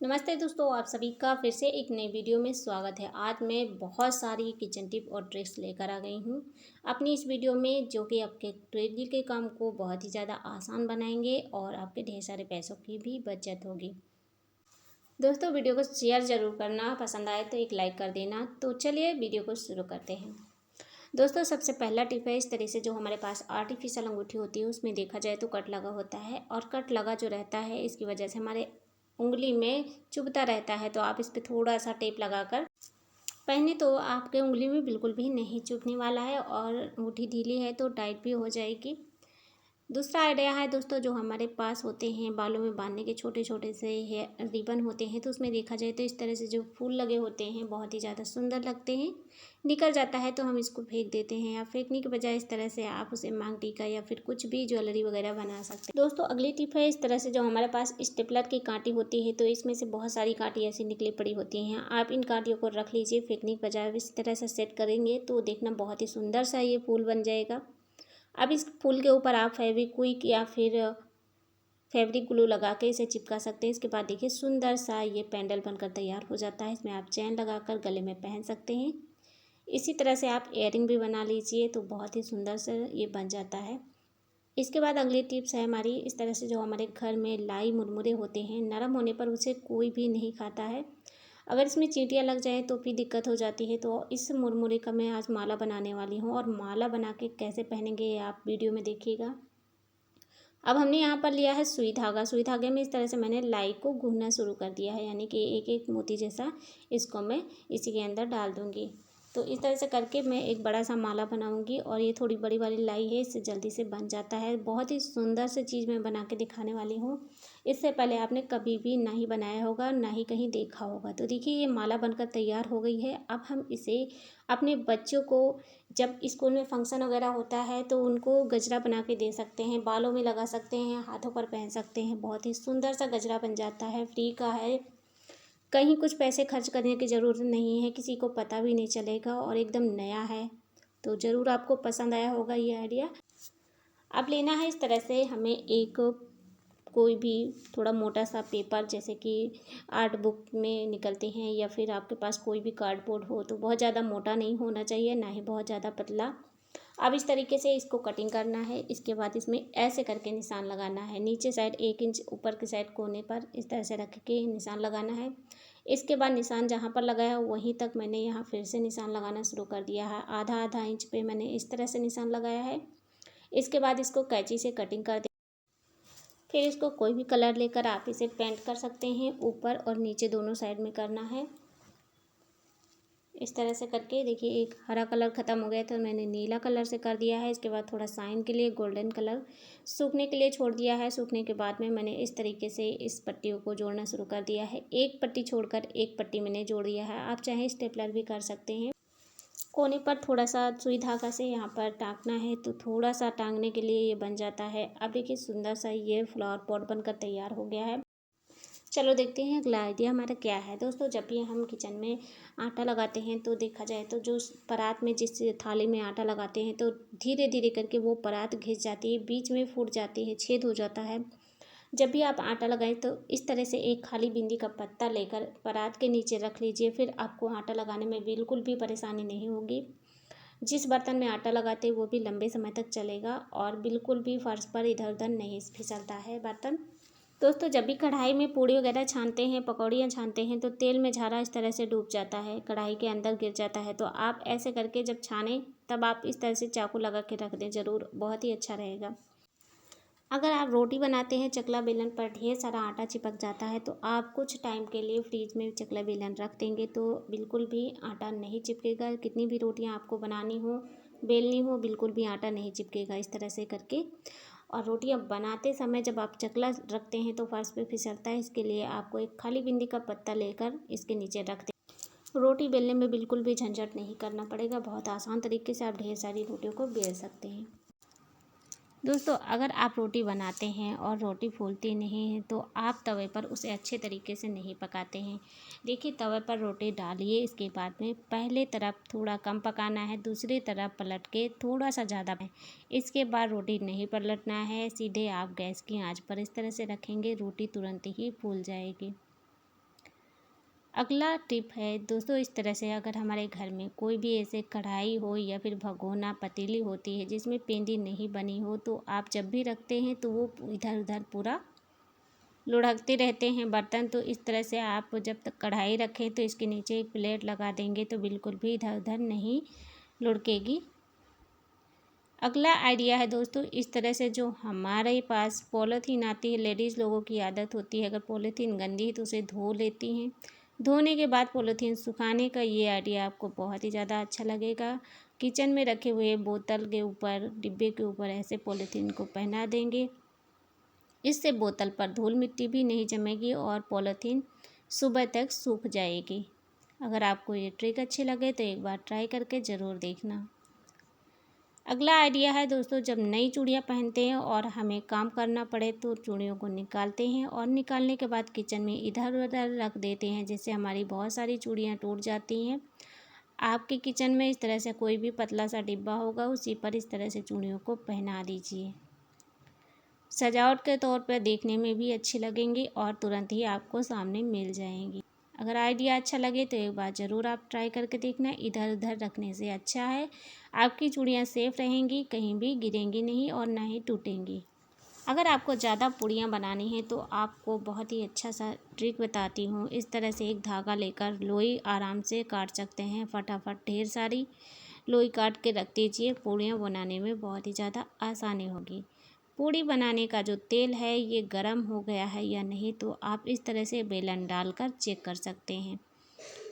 नमस्ते दोस्तों, आप सभी का फिर से एक नई वीडियो में स्वागत है। आज मैं बहुत सारी किचन टिप और ट्रिक्स लेकर आ गई हूँ अपनी इस वीडियो में, जो कि आपके डेली के काम को बहुत ही ज़्यादा आसान बनाएंगे और आपके ढेर सारे पैसों की भी बचत होगी। दोस्तों, वीडियो को शेयर ज़रूर करना, पसंद आए तो एक लाइक कर देना। तो चलिए वीडियो को शुरू करते हैं। दोस्तों, सबसे पहला टिप है, इस तरह से जो हमारे पास आर्टिफिशियल अंगूठी होती है उसमें देखा जाए तो कट लगा होता है, और कट लगा जो रहता है इसकी वजह से हमारे उंगली में चुभता रहता है। तो आप इस पे थोड़ा सा टेप लगाकर पहने तो आपके उंगली में बिल्कुल भी नहीं चुभने वाला है, और अंगूठी ढीली है तो टाइट भी हो जाएगी। दूसरा आइडिया है दोस्तों, जो हमारे पास होते हैं बालों में बांधने के छोटे छोटे से हेयर रिबन होते हैं, तो उसमें देखा जाए तो इस तरह से जो फूल लगे होते हैं बहुत ही ज़्यादा सुंदर लगते हैं। निकल जाता है तो हम इसको फेंक देते हैं, या फेंकने के बजाय इस तरह से आप उसे मांग टीका या फिर कुछ भी ज्वेलरी वगैरह बना सकते हैं। दोस्तों, अगली टिप है, इस तरह से जो हमारे पास स्टेपलर की कांटी होती है तो इसमें से बहुत सारी कांटी ऐसी निकली पड़ी होती हैं। आप इन कांटियों को रख लीजिए, फेंकने के बजाय इस तरह से सेट करेंगे तो देखना बहुत ही सुंदर सा ये फूल बन जाएगा। अब इस फूल के ऊपर आप फेविक्विक या फिर फैब्रिक ग्लू लगा के इसे चिपका सकते हैं। इसके बाद देखिए सुंदर सा ये पेंडल बनकर तैयार हो जाता है। इसमें आप चैन लगाकर गले में पहन सकते हैं। इसी तरह से आप इयररिंग भी बना लीजिए तो बहुत ही सुंदर से ये बन जाता है। इसके बाद अगली टिप्स है हमारी, इस तरह से जो हमारे घर में लाई मुरमुरे होते हैं, नरम होने पर उसे कोई भी नहीं खाता है। अगर इसमें चींटियाँ लग जाए तो फिर दिक्कत हो जाती है। तो इस मुरमुरे का मैं आज माला बनाने वाली हूँ, और माला बना के कैसे पहनेंगे ये आप वीडियो में देखिएगा। अब हमने यहाँ पर लिया है सुई धागा। सुई धागे में इस तरह से मैंने लाई को गूंथना शुरू कर दिया है, यानी कि एक एक मोती जैसा इसको मैं इसी के अंदर डाल दूँगी। तो इस तरह से करके मैं एक बड़ा सा माला बनाऊँगी, और ये थोड़ी बड़ी वाली लाई है, इससे जल्दी से बन जाता है। बहुत ही सुंदर सी चीज़ मैं बना के दिखाने वाली हूँ। इससे पहले आपने कभी भी ना ही बनाया होगा, ना ही कहीं देखा होगा। तो देखिए ये माला बनकर तैयार हो गई है। अब हम इसे अपने बच्चों को, जब स्कूल में फंक्शन वगैरह होता है तो उनको गजरा बना के दे सकते हैं, बालों में लगा सकते हैं, हाथों पर पहन सकते हैं। बहुत ही सुंदर सा गजरा बन जाता है, फ्री का है, कहीं कुछ पैसे खर्च करने की ज़रूरत नहीं है, किसी को पता भी नहीं चलेगा, और एकदम नया है। तो ज़रूर आपको पसंद आया होगा ये आइडिया। अब लेना है इस तरह से हमें एक कोई भी थोड़ा मोटा सा पेपर, जैसे कि आर्ट बुक में निकलते हैं, या फिर आपके पास कोई भी कार्डबोर्ड हो, तो बहुत ज़्यादा मोटा नहीं होना चाहिए, ना ही बहुत ज़्यादा पतला। अब इस तरीके से इसको कटिंग करना है। इसके बाद इसमें ऐसे करके निशान लगाना है, नीचे साइड 1 इंच, ऊपर की साइड कोने पर इस तरह से रख के निशान लगाना है। इसके बाद निशान जहाँ पर लगाया वहीं तक मैंने यहाँ फिर से निशान लगाना शुरू कर दिया है। आधा आधा इंच पे मैंने इस तरह से निशान लगाया है। इसके बाद इसको कैंची से कटिंग कर, फिर इसको कोई भी कलर लेकर आप इसे पेंट कर सकते हैं, ऊपर और नीचे दोनों साइड में करना है। इस तरह से करके देखिए एक हरा कलर ख़त्म हो गया तो मैंने नीला कलर से कर दिया है। इसके बाद थोड़ा साइन के लिए गोल्डन कलर सूखने के लिए छोड़ दिया है। सूखने के बाद में मैंने इस तरीके से इस पट्टियों को जोड़ना शुरू कर दिया है। एक पट्टी छोड़कर एक पट्टी मैंने जोड़ दिया है। आप चाहें स्टेपलर भी कर सकते हैं। कोने पर थोड़ा सा सुई धागा से यहाँ पर टाँगना है, तो थोड़ा सा टाँगने के लिए ये बन जाता है। अब देखिए सुंदर सा ये फ्लावर पॉट बनकर तैयार हो गया है। चलो देखते हैं अगला आइडिया हमारा क्या है। दोस्तों, जब भी हम किचन में आटा लगाते हैं तो देखा जाए तो जो परात में, जिस थाली में आटा लगाते हैं, तो धीरे धीरे करके वो परात घिस जाती है, बीच में फूट जाती है, छेद हो जाता है। जब भी आप आटा लगाएं तो इस तरह से एक खाली बिंदी का पत्ता लेकर परात के नीचे रख लीजिए, फिर आपको आटा लगाने में बिल्कुल भी परेशानी नहीं होगी। जिस बर्तन में आटा लगाते हैं वो भी लंबे समय तक चलेगा, और बिल्कुल भी फर्श पर इधर उधर नहीं फिसलता है बर्तन। दोस्तों, जब भी कढ़ाई में पूड़ी वगैरह छानते हैं, पकौड़ियाँ छानते हैं, तो तेल में झारा इस तरह से डूब जाता है, कढ़ाई के अंदर गिर जाता है। तो आप ऐसे करके जब छानें तब आप इस तरह से चाकू लगा के रख दें ज़रूर, बहुत ही अच्छा रहेगा। अगर आप रोटी बनाते हैं, चकला बेलन पर ढेर सारा आटा चिपक जाता है, तो आप कुछ टाइम के लिए फ्रीज में चकला बेलन रख देंगे तो बिल्कुल भी आटा नहीं चिपकेगा। कितनी भी रोटियां आपको बनानी हो, बेलनी हो, बिल्कुल भी आटा नहीं चिपकेगा इस तरह से करके। और रोटियां बनाते समय जब आप चकला रखते हैं तो फर्श पे फिसलता है, इसके लिए आपको एक खाली बिंदी का पत्ता लेकर इसके नीचे रख दें। रोटी बेलने में बिल्कुल भी झंझट नहीं करना पड़ेगा, बहुत आसान तरीके से आप ढेर सारी रोटियों को बेल सकते हैं। दोस्तों, अगर आप रोटी बनाते हैं और रोटी फूलती नहीं है तो आप तवे पर उसे अच्छे तरीके से नहीं पकाते हैं। देखिए, तवे पर रोटी डालिए, इसके बाद में पहले तरफ थोड़ा कम पकाना है, दूसरी तरफ पलट के थोड़ा सा ज़्यादा। इसके बाद रोटी नहीं पलटना है, सीधे आप गैस की आंच पर इस तरह से रखेंगे, रोटी तुरंत ही फूल जाएगी। अगला टिप है दोस्तों, इस तरह से अगर हमारे घर में कोई भी ऐसे कढ़ाई हो या फिर भगोना पतीली होती है जिसमें पेंदी नहीं बनी हो, तो आप जब भी रखते हैं तो वो इधर उधर पूरा लुढ़कते रहते हैं बर्तन। तो इस तरह से आप जब तक कढ़ाई रखें तो इसके नीचे एक प्लेट लगा देंगे तो बिल्कुल भी इधर उधर नहीं लुढ़केगी। अगला आइडिया है दोस्तों, इस तरह से जो हमारे पास पॉलीथीन आती है, लेडीज़ लोगों की आदत होती है अगर पॉलीथीन गंदी है तो उसे धो लेती हैं। धोने के बाद पॉलीथीन सुखाने का ये आइडिया आपको बहुत ही ज़्यादा अच्छा लगेगा। किचन में रखे हुए बोतल के ऊपर, डिब्बे के ऊपर ऐसे पॉलीथीन को पहना देंगे। इससे बोतल पर धूल मिट्टी भी नहीं जमेगी और पॉलीथीन सुबह तक सूख जाएगी। अगर आपको ये ट्रिक अच्छी लगे तो एक बार ट्राई करके ज़रूर देखना। अगला आइडिया है दोस्तों, जब नई चूड़ियाँ पहनते हैं और हमें काम करना पड़े तो चूड़ियों को निकालते हैं और निकालने के बाद किचन में इधर उधर रख देते हैं, जिससे हमारी बहुत सारी चूड़ियाँ टूट जाती हैं। आपके किचन में इस तरह से कोई भी पतला सा डिब्बा होगा, उसी पर इस तरह से चूड़ियों को पहना दीजिए। सजावट के तौर पर देखने में भी अच्छी लगेंगी और तुरंत ही आपको सामने मिल जाएंगी। अगर आइडिया अच्छा लगे तो एक बार ज़रूर आप ट्राई करके देखना। इधर उधर रखने से अच्छा है, आपकी चूड़ियाँ सेफ रहेंगी, कहीं भी गिरेंगी नहीं और ना ही टूटेंगी। अगर आपको ज़्यादा पूड़ियाँ बनानी है तो आपको बहुत ही अच्छा सा ट्रिक बताती हूँ। इस तरह से एक धागा लेकर लोई आराम से काट सकते हैं, फटाफट ढेर सारी लोई काट के रख दीजिए। पूड़ियाँ बनाने में बहुत ही ज़्यादा आसानी होगी। पूड़ी बनाने का जो तेल है ये गरम हो गया है या नहीं, तो आप इस तरह से बेलन डालकर चेक कर सकते हैं।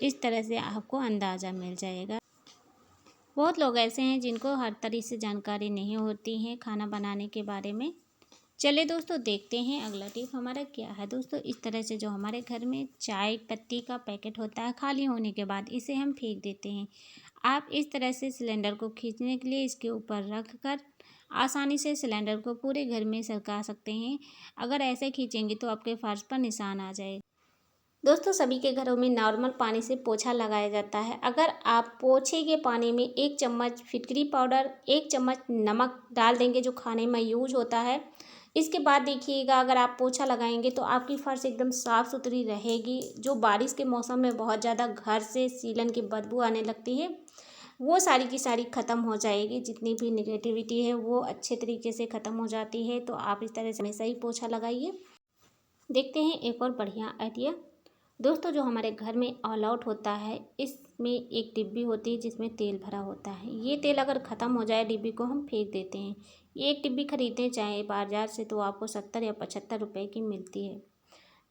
इस तरह से आपको अंदाज़ा मिल जाएगा। बहुत लोग ऐसे हैं जिनको हर तरह से जानकारी नहीं होती है खाना बनाने के बारे में। चलिए दोस्तों, देखते हैं अगला टिप हमारा क्या है। दोस्तों, इस तरह से जो हमारे घर में चाय पत्ती का पैकेट होता है, खाली होने के बाद इसे हम फेंक देते हैं। आप इस तरह से सिलेंडर को खींचने के लिए इसके ऊपर रख कर आसानी से सिलेंडर को पूरे घर में सरका सकते हैं। अगर ऐसे खींचेंगे तो आपके फर्श पर निशान आ जाएगा। दोस्तों, सभी के घरों में नॉर्मल पानी से पोछा लगाया जाता है। अगर आप पोछे के पानी में 1 चम्मच फिटकरी पाउडर, 1 चम्मच नमक डाल देंगे जो खाने में यूज होता है, इसके बाद देखिएगा अगर आप पोछा लगाएंगे तो आपकी फर्श एकदम साफ़ सुथरी रहेगी। जो बारिश के मौसम में बहुत ज़्यादा घर से सीलन की बदबू आने लगती है, वो सारी की सारी ख़त्म हो जाएगी। जितनी भी निगेटिविटी है वो अच्छे तरीके से ख़त्म हो जाती है। तो आप इस तरह से हमेशा ही पोछा लगाइए। देखते हैं एक और बढ़िया आइडिया। दोस्तों, जो हमारे घर में ऑल आउट होता है, इसमें एक डिब्बी होती है जिसमें तेल भरा होता है। ये तेल अगर ख़त्म हो जाए, डिब्बी को हम फेंक देते हैं। ये एक डिब्बी खरीदें चाहे बाजार से तो आपको 70 या 75 रुपए की मिलती है।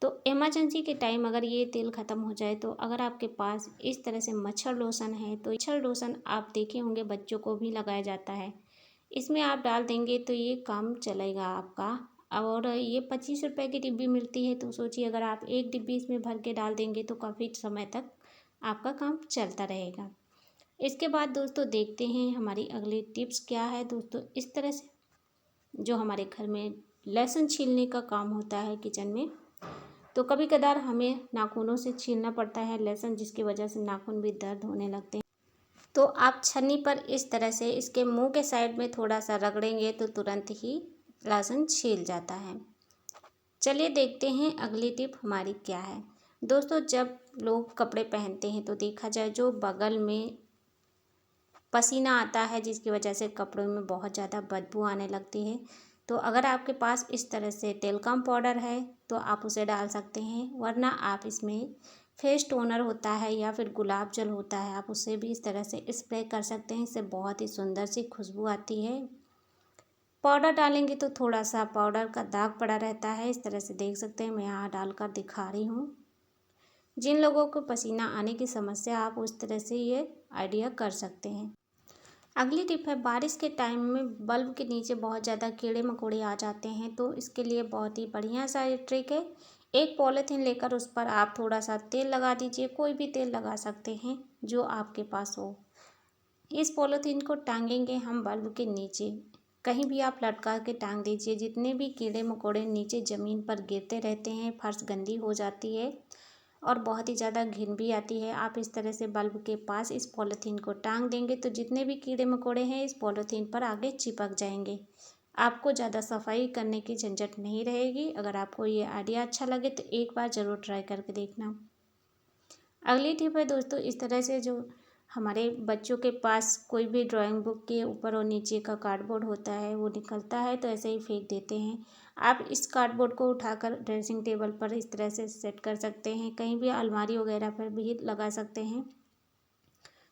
तो इमरजेंसी के टाइम अगर ये तेल ख़त्म हो जाए, तो अगर आपके पास इस तरह से मच्छर लोशन है तो मच्छर लोशन आप देखे होंगे बच्चों को भी लगाया जाता है, इसमें आप डाल देंगे तो ये काम चलेगा आपका। और ये 25 रुपए की डिब्बी मिलती है, तो सोचिए अगर आप एक डिब्बी इसमें भर के डाल देंगे तो काफ़ी समय तक आपका काम चलता रहेगा। इसके बाद दोस्तों देखते हैं हमारी अगली टिप्स क्या है। दोस्तों, इस तरह से जो हमारे घर में लहसुन छीलने का काम होता है किचन में, तो कभी कदार हमें नाखूनों से छीलना पड़ता है लहसुन, जिसकी वजह से नाखून भी दर्द होने लगते हैं। तो आप छन्नी पर इस तरह से इसके मुंह के साइड में थोड़ा सा रगड़ेंगे तो तुरंत ही लहसुन छील जाता है। चलिए देखते हैं अगली टिप हमारी क्या है। दोस्तों, जब लोग कपड़े पहनते हैं तो देखा जाए जो बगल में पसीना आता है, जिसकी वजह से कपड़ों में बहुत ज़्यादा बदबू आने लगती है, तो अगर आपके पास इस तरह से टेल्कम पाउडर है तो आप उसे डाल सकते हैं, वरना आप इसमें फेस टोनर होता है या फिर गुलाब जल होता है, आप उसे भी इस तरह से स्प्रे कर सकते हैं। इससे बहुत ही सुंदर सी खुशबू आती है। पाउडर डालेंगे तो थोड़ा सा पाउडर का दाग पड़ा रहता है, इस तरह से देख सकते हैं, मैं यहाँ डालकर दिखा रही हूँ। जिन लोगों को पसीना आने की समस्या, आप उस तरह से ये आइडिया कर सकते हैं। अगली टिप है, बारिश के टाइम में बल्ब के नीचे बहुत ज़्यादा कीड़े मकोड़े आ जाते हैं, तो इसके लिए बहुत ही बढ़िया सा ये ट्रिक है। एक पॉलीथीन लेकर उस पर आप थोड़ा सा तेल लगा दीजिए, कोई भी तेल लगा सकते हैं जो आपके पास हो। इस पॉलीथीन को टांगेंगे हम बल्ब के नीचे, कहीं भी आप लटका के टांग दीजिए। जितने भी कीड़े मकोड़े नीचे ज़मीन पर गिरते रहते हैं, फर्श गंदी हो जाती है और बहुत ही ज़्यादा घिन भी आती है। आप इस तरह से बल्ब के पास इस पॉलीथीन को टांग देंगे तो जितने भी कीड़े मकोड़े हैं इस पॉलीथीन पर आगे चिपक जाएंगे। आपको ज़्यादा सफाई करने की झंझट नहीं रहेगी। अगर आपको ये आइडिया अच्छा लगे तो एक बार ज़रूर ट्राई करके देखना। अगली टिप है दोस्तों, इस तरह से जो हमारे बच्चों के पास कोई भी ड्राइंग बुक के ऊपर और नीचे का कार्डबोर्ड होता है वो निकलता है तो ऐसे ही फेंक देते हैं। आप इस कार्डबोर्ड को उठाकर ड्रेसिंग टेबल पर इस तरह से सेट कर सकते हैं, कहीं भी अलमारी वगैरह पर भी लगा सकते हैं।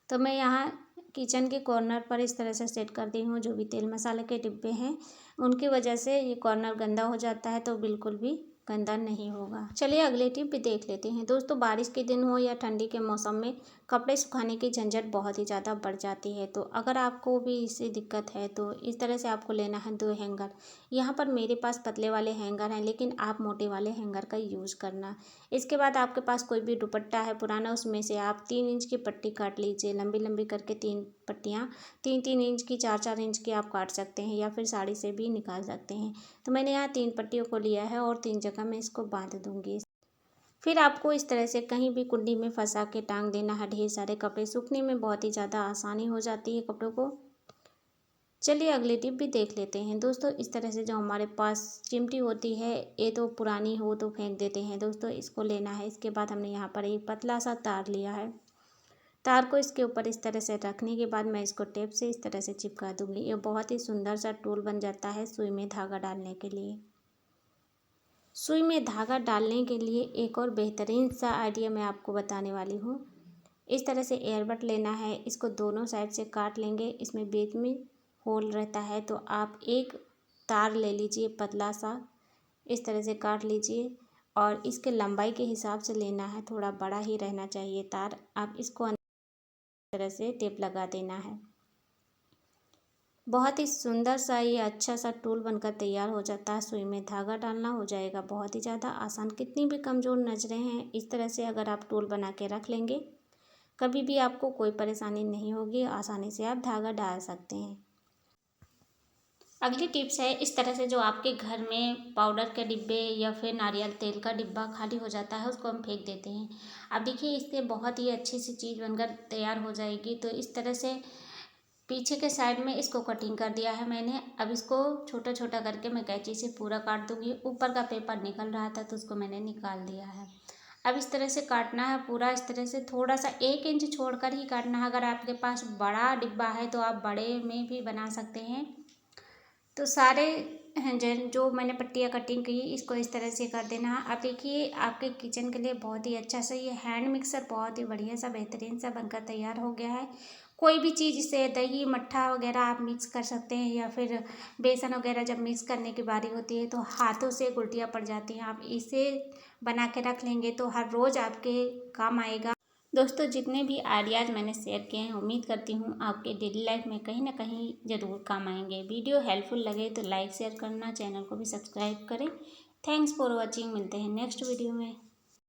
तो मैं यहाँ किचन के कॉर्नर पर इस तरह से सेट कर दी हूँ। जो भी तेल मसाले के डिब्बे हैं उनकी वजह से ये कॉर्नर गंदा हो जाता है, तो बिल्कुल भी गंदा नहीं होगा। चलिए अगले टिप भी देख लेते हैं। दोस्तों बारिश के दिन हो या ठंडी के मौसम में कपड़े सुखाने की झंझट बहुत ही ज़्यादा बढ़ जाती है। तो अगर आपको भी इससे दिक्कत है तो इस तरह से आपको लेना है 2 हैंगर। यहाँ पर मेरे पास पतले वाले हैंगर हैं, लेकिन आप मोटे वाले हैंगर का यूज़ करना। इसके बाद आपके पास कोई भी दुपट्टा है पुराना, उसमें से आप 3 इंच की पट्टी काट लीजिए। लंबी लंबी करके 3 पट्टियाँ 3-3 इंच की, 4-4 इंच की आप काट सकते हैं, या फिर साड़ी से भी निकाल सकते हैं। तो मैंने यहाँ 3 पट्टियों को लिया है और 3 जगह मैं इसको बांध दूँगी। फिर आपको इस तरह से कहीं भी कुंडी में फंसा के टांग देना है। ढेर सारे कपड़े सूखने में बहुत ही ज़्यादा आसानी हो जाती है कपड़ों को। चलिए अगली टिप भी देख लेते हैं। दोस्तों इस तरह से जो हमारे पास चिमटी होती है, ये तो पुरानी हो तो फेंक देते हैं दोस्तों, इसको लेना है। इसके बाद हमने यहाँ पर एक पतला सा तार लिया है। तार को इसके ऊपर इस तरह से रखने के बाद मैं इसको टेप से इस तरह से चिपका दूंगी। ये बहुत ही सुंदर सा टूल बन जाता है सुई में धागा डालने के लिए। सुई में धागा डालने के लिए एक और बेहतरीन सा आइडिया मैं आपको बताने वाली हूँ। इस तरह से एयरबड लेना है, इसको दोनों साइड से काट लेंगे। इसमें बीच में होल रहता है, तो आप एक तार ले लीजिए पतला सा, इस तरह से काट लीजिए और इसके लंबाई के हिसाब से लेना है, थोड़ा बड़ा ही रहना चाहिए तार। आप इसको अंदर तरह से टेप लगा देना है। बहुत ही सुंदर सा ये अच्छा सा टूल बनकर तैयार हो जाता है। सुई में धागा डालना हो जाएगा बहुत ही ज़्यादा आसान। कितनी भी कमज़ोर नज़रें हैं, इस तरह से अगर आप टूल बना के रख लेंगे, कभी भी आपको कोई परेशानी नहीं होगी, आसानी से आप धागा डाल सकते हैं। अगली टिप्स है, इस तरह से जो आपके घर में पाउडर के डिब्बे या फिर नारियल तेल का डिब्बा खाली हो जाता है, उसको हम फेंक देते हैं। अब देखिए इससे बहुत ही अच्छी सी चीज़ बनकर तैयार हो जाएगी। तो इस तरह से पीछे के साइड में इसको कटिंग कर दिया है मैंने। अब इसको छोटा छोटा करके मैं कैंची से पूरा काट दूंगी। ऊपर का पेपर निकल रहा था तो उसको मैंने निकाल दिया है। अब इस तरह से काटना है पूरा, इस तरह से थोड़ा सा 1 इंच छोड़कर ही काटना है। अगर आपके पास बड़ा डिब्बा है तो आप बड़े में भी बना सकते हैं। तो सारे जो मैंने पट्टियाँ कटिंग की इसको इस तरह से कर देना है। अब देखिए आपके किचन के लिए बहुत ही अच्छा सा ये हैंड मिक्सर बहुत ही बढ़िया सा बेहतरीन सा बनकर तैयार हो गया है। कोई भी चीज़ से दही मट्ठा वगैरह आप मिक्स कर सकते हैं, या फिर बेसन वगैरह जब मिक्स करने की बारी होती है तो हाथों से उल्टियाँ पड़ जाती हैं। आप इसे बना के रख लेंगे तो हर रोज़ आपके काम आएगा। दोस्तों जितने भी आइडियाज़ मैंने शेयर किए हैं, उम्मीद करती हूँ आपके डेली लाइफ में कहीं ना कहीं ज़रूर काम आएंगे। वीडियो हेल्पफुल लगे तो लाइक शेयर करना, चैनल को भी सब्सक्राइब करें। Thanks for watching. मिलते हैं नेक्स्ट वीडियो में।